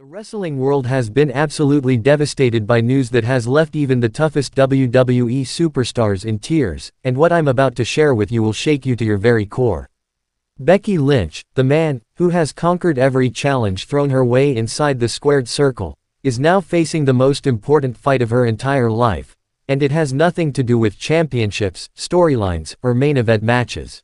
The wrestling world has been absolutely devastated by news that has left even the toughest WWE superstars in tears, and what I'm about to share with you will shake you to your very core. Becky Lynch, the man who has conquered every challenge thrown her way inside the squared circle, is now facing the most important fight of her entire life, and it has nothing to do with championships, storylines, or main event matches.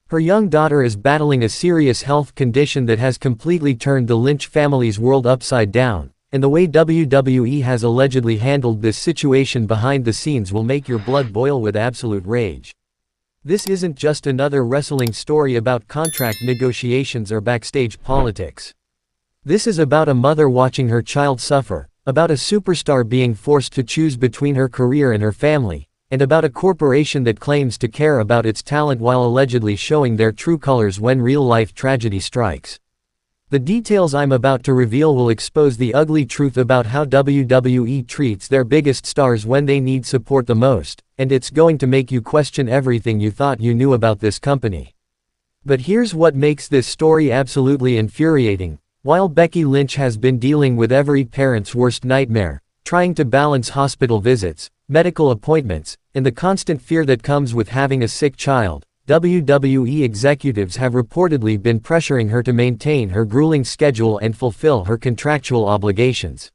Her young daughter is battling a serious health condition that has completely turned the Lynch family's world upside down, and the way WWE has allegedly handled this situation behind the scenes will make your blood boil with absolute rage. This isn't just another wrestling story about contract negotiations or backstage politics. This is about a mother watching her child suffer, about a superstar being forced to choose between her career and her family, and about a corporation that claims to care about its talent while allegedly showing their true colors when real-life tragedy strikes. The details I'm about to reveal will expose the ugly truth about how WWE treats their biggest stars when they need support the most, and it's going to make you question everything you thought you knew about this company. But here's what makes this story absolutely infuriating. While Becky Lynch has been dealing with every parent's worst nightmare, trying to balance hospital visits, medical appointments, and the constant fear that comes with having a sick child, WWE executives have reportedly been pressuring her to maintain her grueling schedule and fulfill her contractual obligations.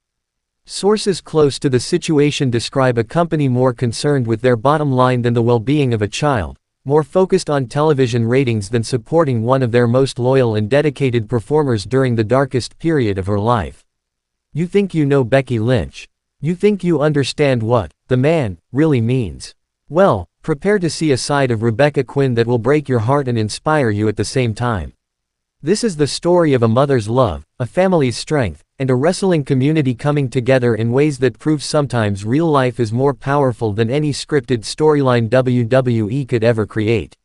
Sources close to the situation describe a company more concerned with their bottom line than the well-being of a child, more focused on television ratings than supporting one of their most loyal and dedicated performers during the darkest period of her life. You think you know Becky Lynch? You think you understand what the man really means? Well, prepare to see a side of Rebecca Quinn that will break your heart and inspire you at the same time. This is the story of a mother's love, a family's strength, and a wrestling community coming together in ways that prove sometimes real life is more powerful than any scripted storyline WWE could ever create.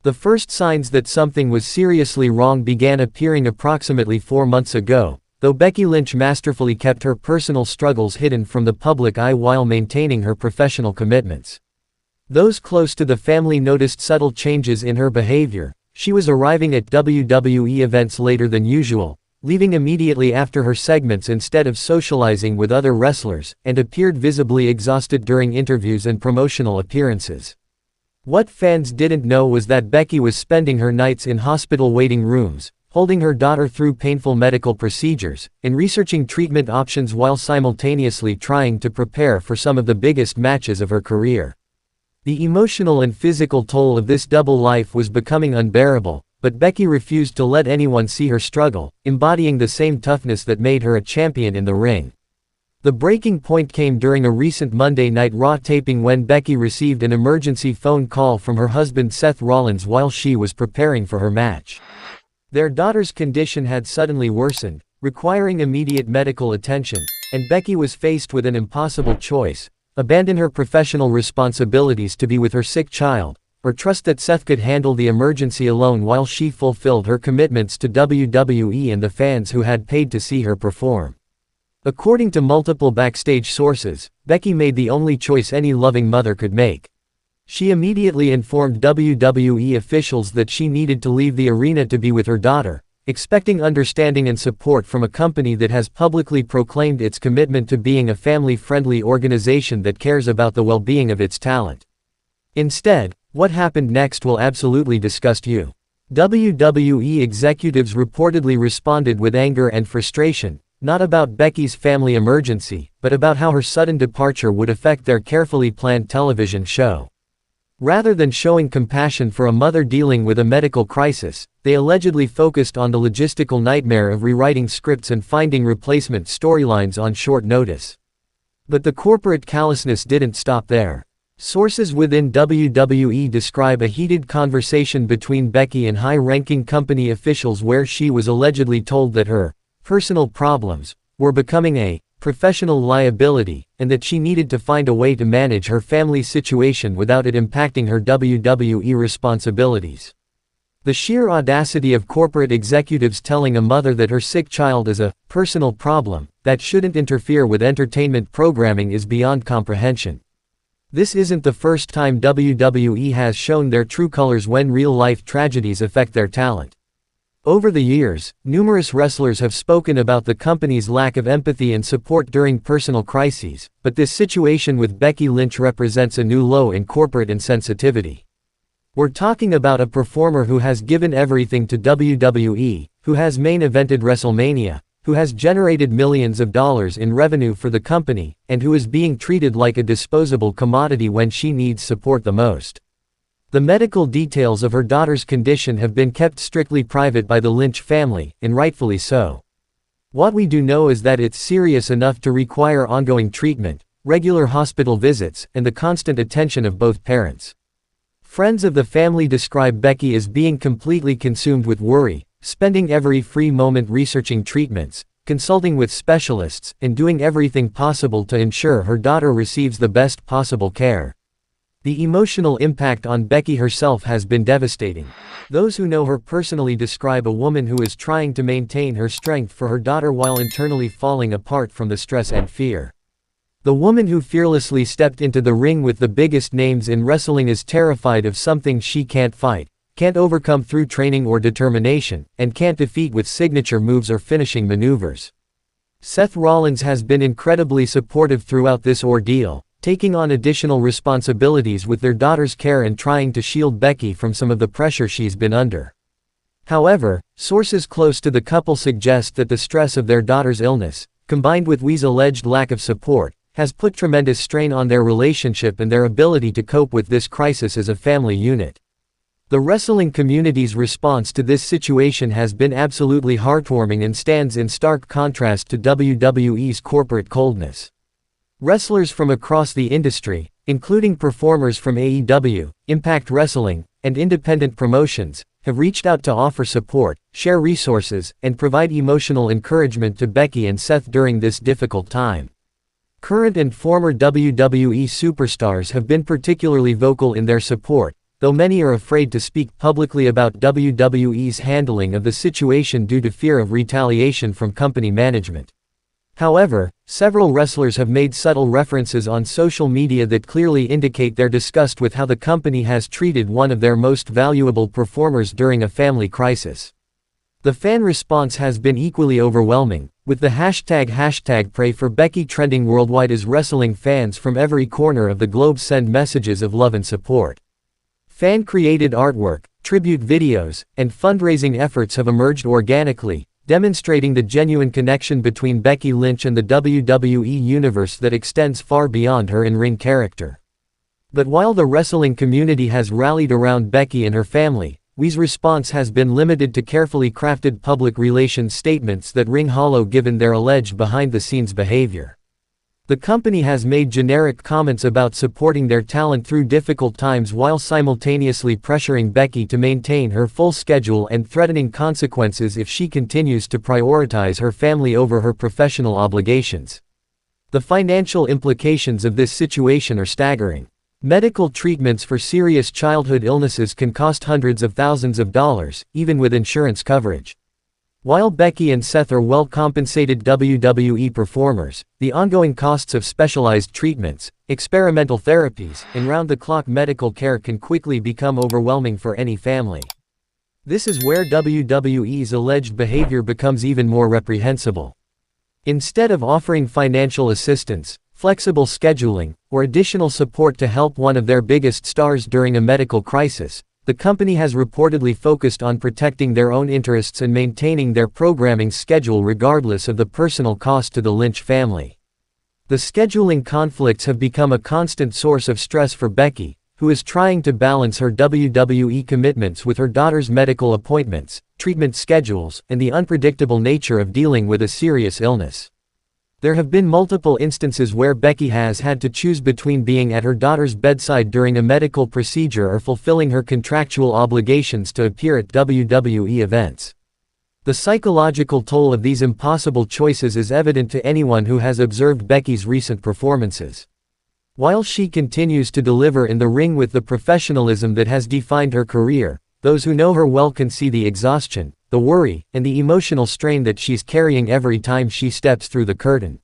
The first signs that something was seriously wrong began appearing approximately 4 months ago, though Becky Lynch masterfully kept her personal struggles hidden from the public eye while maintaining her professional commitments. Those close to the family noticed subtle changes in her behavior. She was arriving at WWE events later than usual, leaving immediately after her segments instead of socializing with other wrestlers, and appeared visibly exhausted during interviews and promotional appearances. What fans didn't know was that Becky was spending her nights in hospital waiting rooms, holding her daughter through painful medical procedures, and researching treatment options while simultaneously trying to prepare for some of the biggest matches of her career. The emotional and physical toll of this double life was becoming unbearable, but Becky refused to let anyone see her struggle, embodying the same toughness that made her a champion in the ring. The breaking point came during a recent Monday Night Raw taping when Becky received an emergency phone call from her husband Seth Rollins while she was preparing for her match. Their daughter's condition had suddenly worsened, requiring immediate medical attention, and Becky was faced with an impossible choice: abandon her professional responsibilities to be with her sick child, or trust that Seth could handle the emergency alone while she fulfilled her commitments to WWE and the fans who had paid to see her perform. According to multiple backstage sources, Becky made the only choice any loving mother could make. She immediately informed WWE officials that she needed to leave the arena to be with her daughter, expecting understanding and support from a company that has publicly proclaimed its commitment to being a family-friendly organization that cares about the well-being of its talent. Instead, what happened next will absolutely disgust you. WWE executives reportedly responded with anger and frustration, not about Becky's family emergency, but about how her sudden departure would affect their carefully planned television show. Rather than showing compassion for a mother dealing with a medical crisis, they allegedly focused on the logistical nightmare of rewriting scripts and finding replacement storylines on short notice. But the corporate callousness didn't stop there. Sources within WWE describe a heated conversation between Becky and high-ranking company officials where she was allegedly told that her personal problems were becoming a professional liability, and that she needed to find a way to manage her family situation without it impacting her WWE responsibilities. The sheer audacity of corporate executives telling a mother that her sick child is a personal problem that shouldn't interfere with entertainment programming is beyond comprehension. This isn't the first time WWE has shown their true colors when real-life tragedies affect their talent. Over the years, numerous wrestlers have spoken about the company's lack of empathy and support during personal crises, but this situation with Becky Lynch represents a new low in corporate insensitivity. We're talking about a performer who has given everything to WWE, who has main evented WrestleMania, who has generated millions of dollars in revenue for the company, and who is being treated like a disposable commodity when she needs support the most. The medical details of her daughter's condition have been kept strictly private by the Lynch family, and rightfully so. What we do know is that it's serious enough to require ongoing treatment, regular hospital visits, and the constant attention of both parents. Friends of the family describe Becky as being completely consumed with worry, spending every free moment researching treatments, consulting with specialists, and doing everything possible to ensure her daughter receives the best possible care. The emotional impact on Becky herself has been devastating. Those who know her personally describe a woman who is trying to maintain her strength for her daughter while internally falling apart from the stress and fear. The woman who fearlessly stepped into the ring with the biggest names in wrestling is terrified of something she can't fight, can't overcome through training or determination, and can't defeat with signature moves or finishing maneuvers. Seth Rollins has been incredibly supportive throughout this ordeal, taking on additional responsibilities with their daughter's care and trying to shield Becky from some of the pressure she's been under. However, sources close to the couple suggest that the stress of their daughter's illness, combined with Wee's alleged lack of support, has put tremendous strain on their relationship and their ability to cope with this crisis as a family unit. The wrestling community's response to this situation has been absolutely heartwarming and stands in stark contrast to WWE's corporate coldness. Wrestlers from across the industry, including performers from AEW, Impact Wrestling, and independent promotions, have reached out to offer support, share resources, and provide emotional encouragement to Becky and Seth during this difficult time. Current and former WWE superstars have been particularly vocal in their support, though many are afraid to speak publicly about WWE's handling of the situation due to fear of retaliation from company management. However, several wrestlers have made subtle references on social media that clearly indicate their disgust with how the company has treated one of their most valuable performers during a family crisis. The fan response has been equally overwhelming, with the hashtag Pray for Becky trending worldwide as wrestling fans from every corner of the globe send messages of love and support. Fan-created artwork, tribute videos, and fundraising efforts have emerged organically, demonstrating the genuine connection between Becky Lynch and the WWE universe that extends far beyond her in-ring character. But while the wrestling community has rallied around Becky and her family, Wee's response has been limited to carefully crafted public relations statements that ring hollow given their alleged behind-the-scenes behavior. The company has made generic comments about supporting their talent through difficult times while simultaneously pressuring Becky to maintain her full schedule and threatening consequences if she continues to prioritize her family over her professional obligations. The financial implications of this situation are staggering. Medical treatments for serious childhood illnesses can cost hundreds of thousands of dollars, even with insurance coverage. While Becky and Seth are well-compensated WWE performers, the ongoing costs of specialized treatments, experimental therapies, and round-the-clock medical care can quickly become overwhelming for any family. This is where WWE's alleged behavior becomes even more reprehensible. Instead of offering financial assistance, flexible scheduling, or additional support to help one of their biggest stars during a medical crisis, the company has reportedly focused on protecting their own interests and maintaining their programming schedule regardless of the personal cost to the Lynch family. The scheduling conflicts have become a constant source of stress for Becky, who is trying to balance her WWE commitments with her daughter's medical appointments, treatment schedules, and the unpredictable nature of dealing with a serious illness. There have been multiple instances where Becky has had to choose between being at her daughter's bedside during a medical procedure or fulfilling her contractual obligations to appear at WWE events. The psychological toll of these impossible choices is evident to anyone who has observed Becky's recent performances. While she continues to deliver in the ring with the professionalism that has defined her career, those who know her well can see the exhaustion, the worry, and the emotional strain that she's carrying every time she steps through the curtain.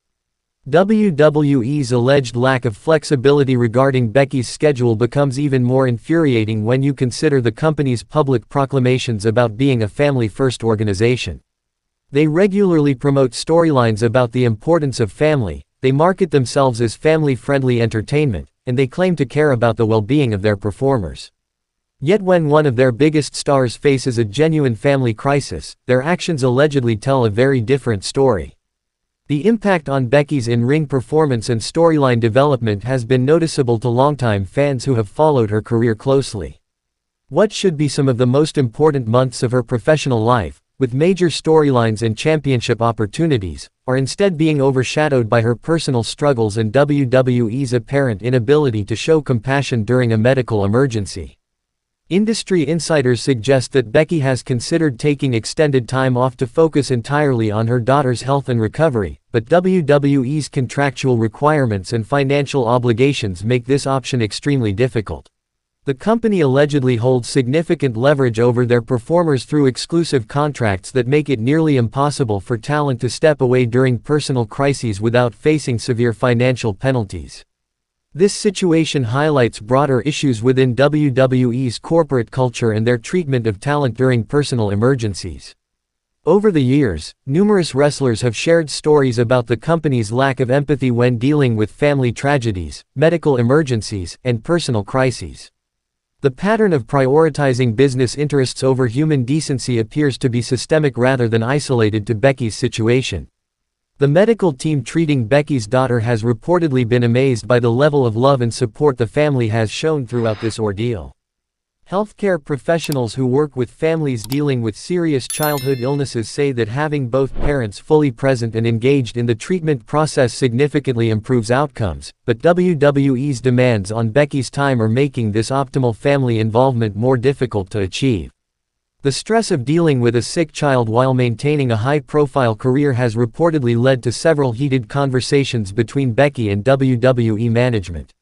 WWE's alleged lack of flexibility regarding Becky's schedule becomes even more infuriating when you consider the company's public proclamations about being a family-first organization. They regularly promote storylines about the importance of family, they market themselves as family-friendly entertainment, and they claim to care about the well-being of their performers. Yet when one of their biggest stars faces a genuine family crisis, their actions allegedly tell a very different story. The impact on Becky's in-ring performance and storyline development has been noticeable to longtime fans who have followed her career closely. What should be some of the most important months of her professional life, with major storylines and championship opportunities, are instead being overshadowed by her personal struggles and WWE's apparent inability to show compassion during a medical emergency. Industry insiders suggest that Becky has considered taking extended time off to focus entirely on her daughter's health and recovery, but WWE's contractual requirements and financial obligations make this option extremely difficult. The company allegedly holds significant leverage over their performers through exclusive contracts that make it nearly impossible for talent to step away during personal crises without facing severe financial penalties. This situation highlights broader issues within WWE's corporate culture and their treatment of talent during personal emergencies. Over the years, numerous wrestlers have shared stories about the company's lack of empathy when dealing with family tragedies, medical emergencies, and personal crises. The pattern of prioritizing business interests over human decency appears to be systemic rather than isolated to Becky's situation. The medical team treating Becky's daughter has reportedly been amazed by the level of love and support the family has shown throughout this ordeal. Healthcare professionals who work with families dealing with serious childhood illnesses say that having both parents fully present and engaged in the treatment process significantly improves outcomes, but WWE's demands on Becky's time are making this optimal family involvement more difficult to achieve. The stress of dealing with a sick child while maintaining a high-profile career has reportedly led to several heated conversations between Becky and WWE management.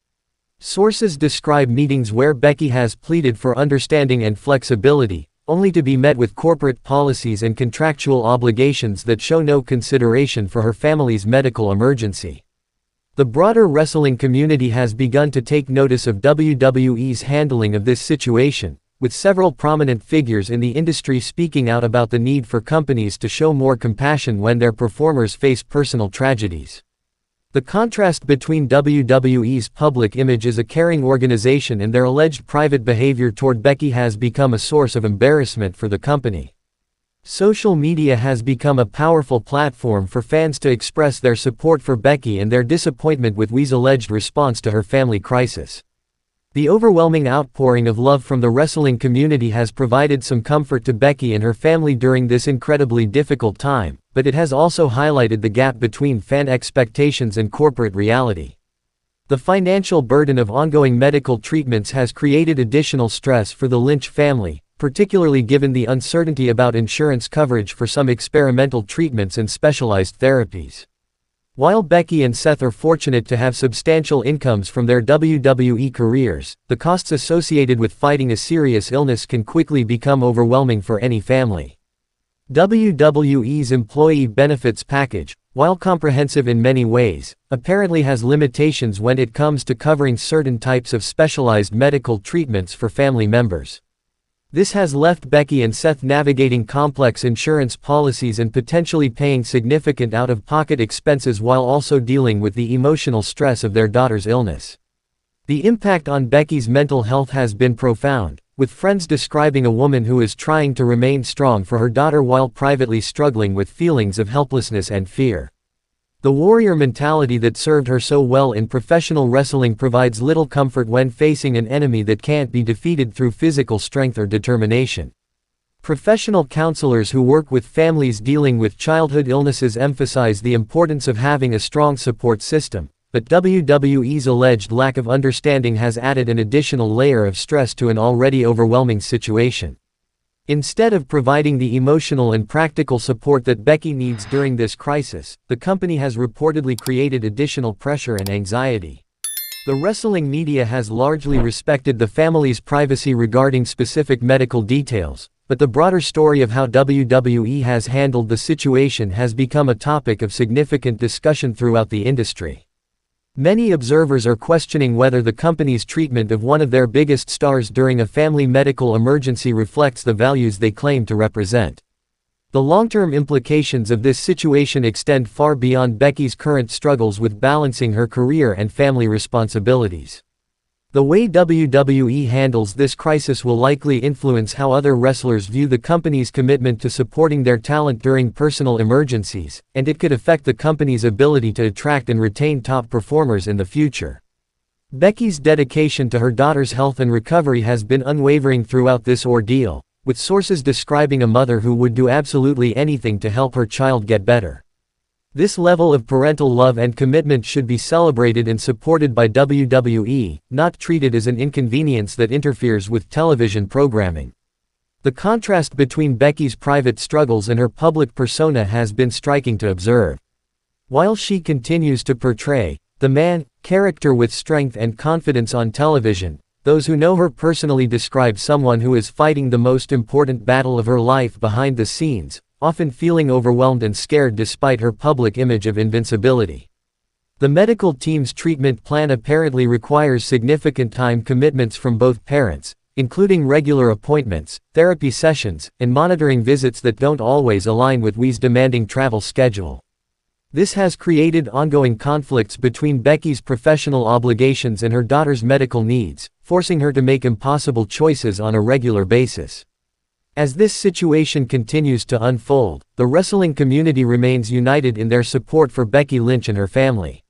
Sources describe meetings where Becky has pleaded for understanding and flexibility, only to be met with corporate policies and contractual obligations that show no consideration for her family's medical emergency. The broader wrestling community has begun to take notice of WWE's handling of this situation, with several prominent figures in the industry speaking out about the need for companies to show more compassion when their performers face personal tragedies. The contrast between WWE's public image as a caring organization and their alleged private behavior toward Becky has become a source of embarrassment for the company. Social media has become a powerful platform for fans to express their support for Becky and their disappointment with WWE's alleged response to her family crisis. The overwhelming outpouring of love from the wrestling community has provided some comfort to Becky and her family during this incredibly difficult time, but it has also highlighted the gap between fan expectations and corporate reality. The financial burden of ongoing medical treatments has created additional stress for the Lynch family, particularly given the uncertainty about insurance coverage for some experimental treatments and specialized therapies. While Becky and Seth are fortunate to have substantial incomes from their WWE careers, the costs associated with fighting a serious illness can quickly become overwhelming for any family. WWE's employee benefits package, while comprehensive in many ways, apparently has limitations when it comes to covering certain types of specialized medical treatments for family members. This has left Becky and Seth navigating complex insurance policies and potentially paying significant out-of-pocket expenses while also dealing with the emotional stress of their daughter's illness. The impact on Becky's mental health has been profound, with friends describing a woman who is trying to remain strong for her daughter while privately struggling with feelings of helplessness and fear. The warrior mentality that served her so well in professional wrestling provides little comfort when facing an enemy that can't be defeated through physical strength or determination. Professional counselors who work with families dealing with childhood illnesses emphasize the importance of having a strong support system, but WWE's alleged lack of understanding has added an additional layer of stress to an already overwhelming situation. Instead of providing the emotional and practical support that Becky needs during this crisis, the company has reportedly created additional pressure and anxiety. The wrestling media has largely respected the family's privacy regarding specific medical details, but but the broader story of how WWE has handled the situation has become a topic of significant discussion throughout the industry. Many observers are questioning whether the company's treatment of one of their biggest stars during a family medical emergency reflects the values they claim to represent. The long-term implications of this situation extend far beyond Becky's current struggles with balancing her career and family responsibilities. The way WWE handles this crisis will likely influence how other wrestlers view the company's commitment to supporting their talent during personal emergencies, and it could affect the company's ability to attract and retain top performers in the future. Becky's dedication to her daughter's health and recovery has been unwavering throughout this ordeal, with sources describing a mother who would do absolutely anything to help her child get better. This level of parental love and commitment should be celebrated and supported by WWE, not treated as an inconvenience that interferes with television programming. The contrast between Becky's private struggles and her public persona has been striking to observe. While she continues to portray the man character with strength and confidence on television, those who know her personally describe someone who is fighting the most important battle of her life behind the scenes, often feeling overwhelmed and scared despite her public image of invincibility. The medical team's treatment plan apparently requires significant time commitments from both parents, including regular appointments, therapy sessions, and monitoring visits that don't always align with WWE's demanding travel schedule. This has created ongoing conflicts between Becky's professional obligations and her daughter's medical needs, forcing her to make impossible choices on a regular basis. As this situation continues to unfold, the wrestling community remains united in their support for Becky Lynch and her family.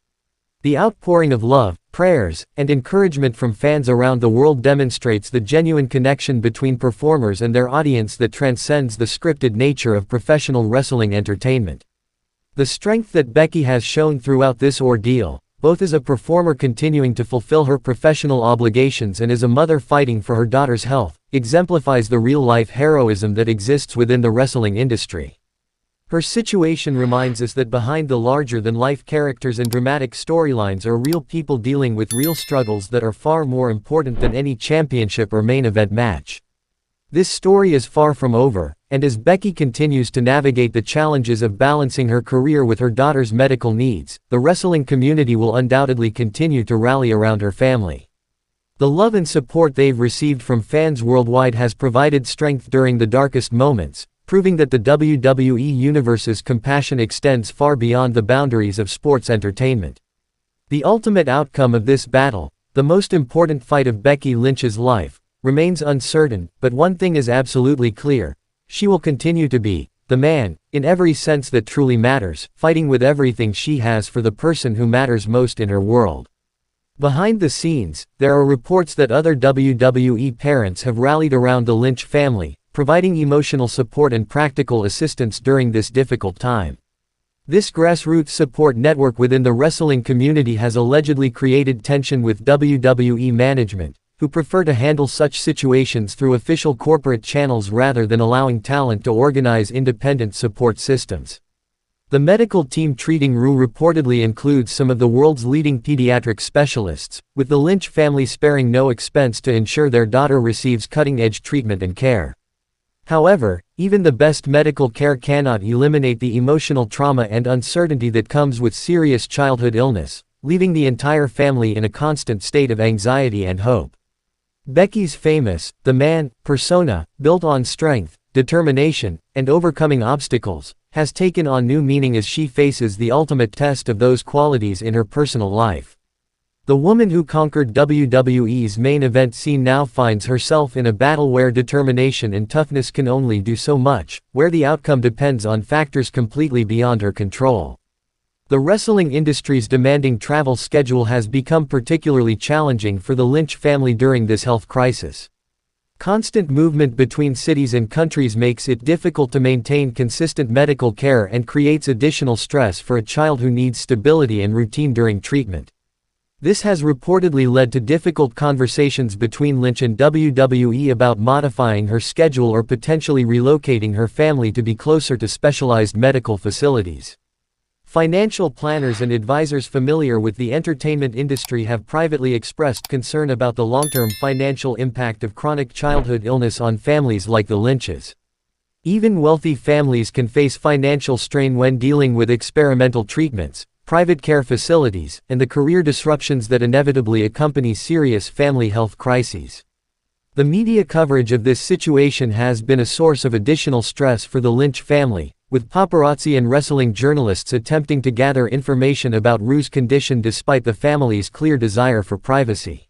The outpouring of love, prayers, and encouragement from fans around the world demonstrates the genuine connection between performers and their audience that transcends the scripted nature of professional wrestling entertainment. The strength that Becky has shown throughout this ordeal, both as a performer continuing to fulfill her professional obligations and as a mother fighting for her daughter's health, exemplifies the real-life heroism that exists within the wrestling industry. Her situation reminds us that behind the larger-than-life characters and dramatic storylines are real people dealing with real struggles that are far more important than any championship or main event match. This story is far from over, and as Becky continues to navigate the challenges of balancing her career with her daughter's medical needs, the wrestling community will undoubtedly continue to rally around her family. The love and support they've received from fans worldwide has provided strength during the darkest moments, proving that the WWE Universe's compassion extends far beyond the boundaries of sports entertainment. The ultimate outcome of this battle, the most important fight of Becky Lynch's life, remains uncertain, but one thing is absolutely clear: she will continue to be the man, in every sense that truly matters, fighting with everything she has for the person who matters most in her world. Behind the scenes, there are reports that other WWE parents have rallied around the Lynch family, providing emotional support and practical assistance during this difficult time. This grassroots support network within the wrestling community has allegedly created tension with WWE management, who prefer to handle such situations through official corporate channels rather than allowing talent to organize independent support systems. The medical team treating Rue reportedly includes some of the world's leading pediatric specialists, with the Lynch family sparing no expense to ensure their daughter receives cutting-edge treatment and care. However, even the best medical care cannot eliminate the emotional trauma and uncertainty that comes with serious childhood illness, leaving the entire family in a constant state of anxiety and hope. Becky's famous, the man, persona, built on strength, determination, and overcoming obstacles, has taken on new meaning as she faces the ultimate test of those qualities in her personal life. The woman who conquered WWE's main event scene now finds herself in a battle where determination and toughness can only do so much, where the outcome depends on factors completely beyond her control. The wrestling industry's demanding travel schedule has become particularly challenging for the Lynch family during this health crisis. Constant movement between cities and countries makes it difficult to maintain consistent medical care and creates additional stress for a child who needs stability and routine during treatment. This has reportedly led to difficult conversations between Lynch and WWE about modifying her schedule or potentially relocating her family to be closer to specialized medical facilities. Financial planners and advisors familiar with the entertainment industry have privately expressed concern about the long-term financial impact of chronic childhood illness on families like the Lynches. Even wealthy families can face financial strain when dealing with experimental treatments, private care facilities, and the career disruptions that inevitably accompany serious family health crises. The media coverage of this situation has been a source of additional stress for the Lynch family, with paparazzi and wrestling journalists attempting to gather information about Rue's condition despite the family's clear desire for privacy.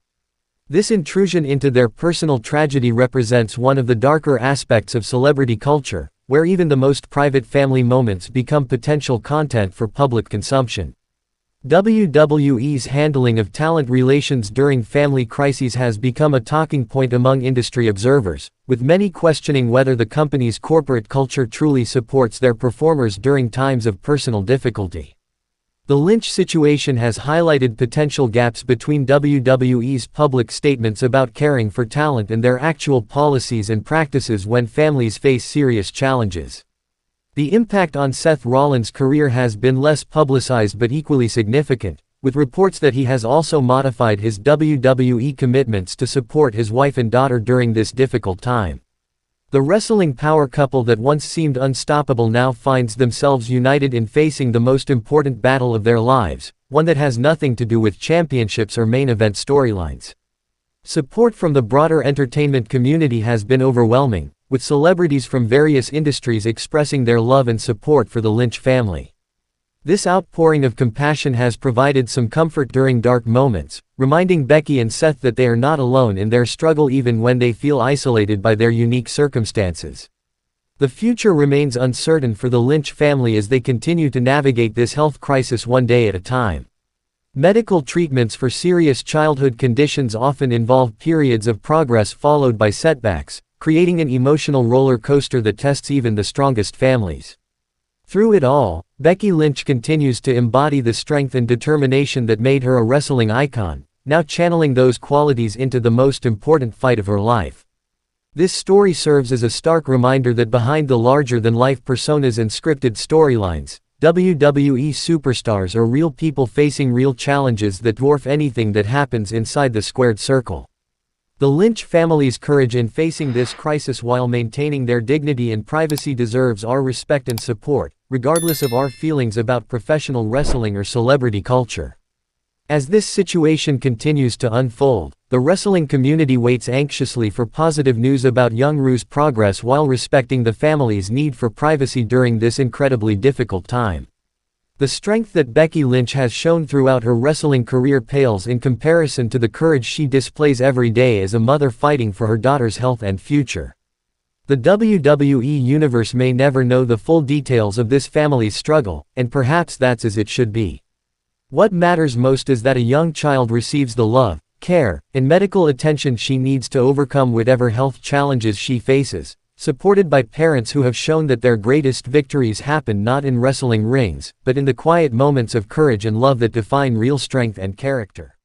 This intrusion into their personal tragedy represents one of the darker aspects of celebrity culture, where even the most private family moments become potential content for public consumption. WWE's handling of talent relations during family crises has become a talking point among industry observers, with many questioning whether the company's corporate culture truly supports their performers during times of personal difficulty. The Lynch situation has highlighted potential gaps between WWE's public statements about caring for talent and their actual policies and practices when families face serious challenges. The impact on Seth Rollins' career has been less publicized but equally significant, with reports that he has also modified his WWE commitments to support his wife and daughter during this difficult time. The wrestling power couple that once seemed unstoppable now finds themselves united in facing the most important battle of their lives, one that has nothing to do with championships or main event storylines. Support from the broader entertainment community has been overwhelming, with celebrities from various industries expressing their love and support for the Lynch family. This outpouring of compassion has provided some comfort during dark moments, reminding Becky and Seth that they are not alone in their struggle even when they feel isolated by their unique circumstances. The future remains uncertain for the Lynch family as they continue to navigate this health crisis one day at a time. Medical treatments for serious childhood conditions often involve periods of progress followed by setbacks, creating an emotional roller coaster that tests even the strongest families. Through it all, Becky Lynch continues to embody the strength and determination that made her a wrestling icon, now channeling those qualities into the most important fight of her life. This story serves as a stark reminder that behind the larger-than-life personas and scripted storylines, WWE superstars are real people facing real challenges that dwarf anything that happens inside the squared circle. The Lynch family's courage in facing this crisis while maintaining their dignity and privacy deserves our respect and support, regardless of our feelings about professional wrestling or celebrity culture. As this situation continues to unfold, the wrestling community waits anxiously for positive news about young Rue's progress while respecting the family's need for privacy during this incredibly difficult time. The strength that Becky Lynch has shown throughout her wrestling career pales in comparison to the courage she displays every day as a mother fighting for her daughter's health and future. The WWE Universe may never know the full details of this family's struggle, and perhaps that's as it should be. What matters most is that a young child receives the love, care, and medical attention she needs to overcome whatever health challenges she faces, supported by parents who have shown that their greatest victories happen not in wrestling rings, but in the quiet moments of courage and love that define real strength and character.